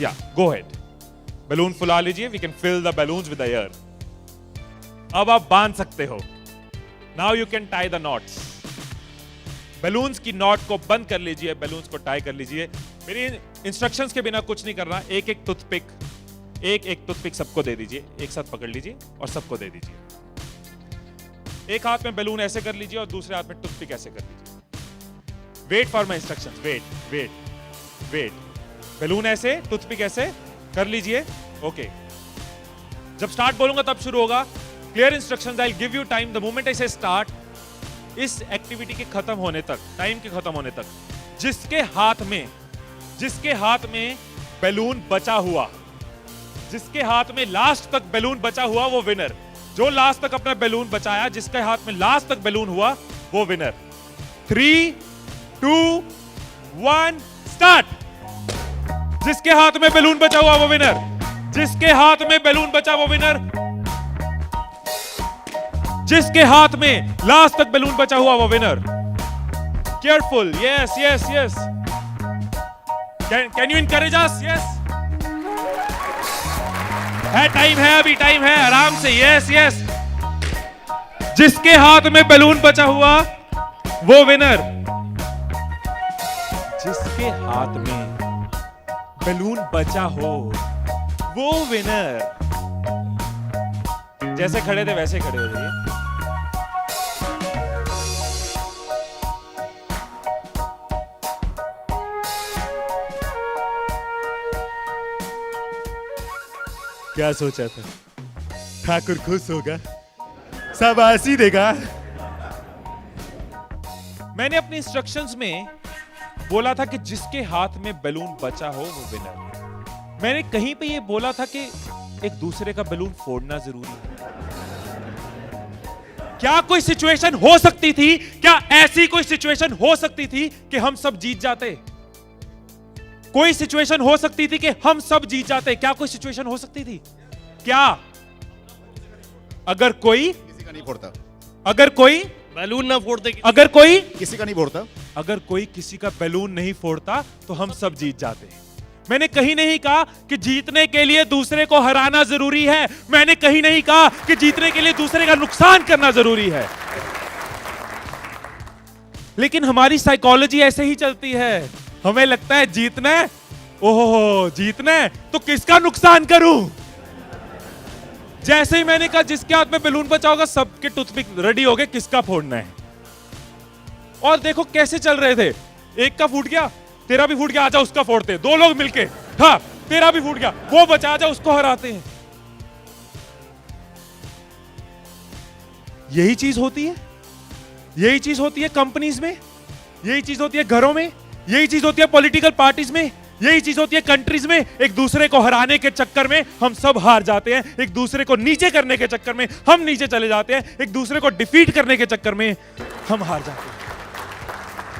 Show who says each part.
Speaker 1: या गो head, balloon फुला लीजिए, we can fill the balloons with air. अब आप बांध सकते हो। Now you can tie the knots. Balloons की नॉट को बंद कर लीजिए, बैलून्स को टाई कर लीजिए। मेरी इंस्ट्रक्शंस के बिना कुछ नहीं करना। एक एक टूथपिक सबको दे दीजिए, एक साथ पकड़ लीजिए और सबको दे दीजिए। एक हाथ में बैलून ऐसे कर लीजिए और दूसरे हाथ में टूथपिक ऐसे कर लीजिए। Wait for my instructions, wait wait wait. Balloon ऐसे, टूथपिक ऐसे कर लीजिए। ओके, जब स्टार्ट बोलूंगा तब शुरू होगा। Clear instructions, I will give you time the moment I से स्टार्ट। इस एक्टिविटी के खत्म होने तक, टाइम के खत्म होने तक, जिसके हाथ में बैलून बचा हुआ, जिसके हाथ में लास्ट तक बैलून बचा हुआ वो विनर। जो लास्ट तक अपना बैलून बचाया, जिसके हाथ में लास्ट तक बैलून हुआ वो विनर। 3, 2, 1 स्टार्ट। जिसके हाथ में बैलून बचा हुआ वो विनर, जिसके हाथ में बैलून बचा वो विनर, जिसके हाथ में लास्ट तक बैलून बचा हुआ वो winner. Careful, yes yes yes. Can you encourage us? Yes, है टाइम है, अभी टाइम है, आराम से। Yes yes. जिसके हाथ में बैलून बचा हुआ वो विनर, जिसके हाथ में बैलून बचा हो वो विनर। जैसे खड़े थे वैसे खड़े हो जाइए। क्या सोचा था? ठाकुर खुश होगा, शाबाशी देगा। मैंने अपने इंस्ट्रक्शंस में बोला था कि जिसके हाथ में बैलून बचा हो वो विनर। मैंने कहीं पे ये बोला था कि एक दूसरे का बैलून फोड़ना जरूरी है। क्या कोई सिचुएशन हो सकती थी, क्या ऐसी कोई सिचुएशन हो सकती थी कि हम सब जीत जाते? कोई सिचुएशन हो सकती थी कि हम सब जीत जाते? क्या कोई सिचुएशन हो सकती थी? क्या? अगर कोई
Speaker 2: किसी का नहीं फोड़ता,
Speaker 1: अगर कोई
Speaker 3: बैलून ना फोड़ते,
Speaker 1: अगर कोई
Speaker 2: किसी का नहीं फोड़ता,
Speaker 1: अगर कोई किसी का बैलून नहीं फोड़ता तो हम सब जीत जाते। मैंने कहीं नहीं कहा कि जीतने के लिए दूसरे को हराना जरूरी है। मैंने कहीं नहीं कहा कि जीतने के लिए दूसरे का नुकसान करना जरूरी है। लेकिन हमारी साइकोलॉजी ऐसे ही चलती है। हमें लगता है जीतना है, ओहो जीतना है तो किसका नुकसान करूं। जैसे ही मैंने कहा जिसके हाथ में बैलून बचा होगा, सबके टूथपिक रेडी हो गए, किसका फोड़ना है। और देखो कैसे चल रहे थे। एक का फूट गया, तेरा भी फूट गया, आजा उसका फोड़ते। दो लोग मिलके, हाँ तेरा भी फूट गया, वो बचा, आजा उसको हराते हैं। यही चीज होती है, यही चीज होती है कंपनीज में, यही चीज होती है घरों में, यही चीज होती है पॉलिटिकल पार्टीज में, यही चीज होती है कंट्रीज में। एक दूसरे को हराने के चक्कर में हम सब हार जाते हैं। एक दूसरे को नीचे करने के चक्कर में हम नीचे चले जाते हैं। एक दूसरे को डिफीट करने के चक्कर में हम हार जाते हैं।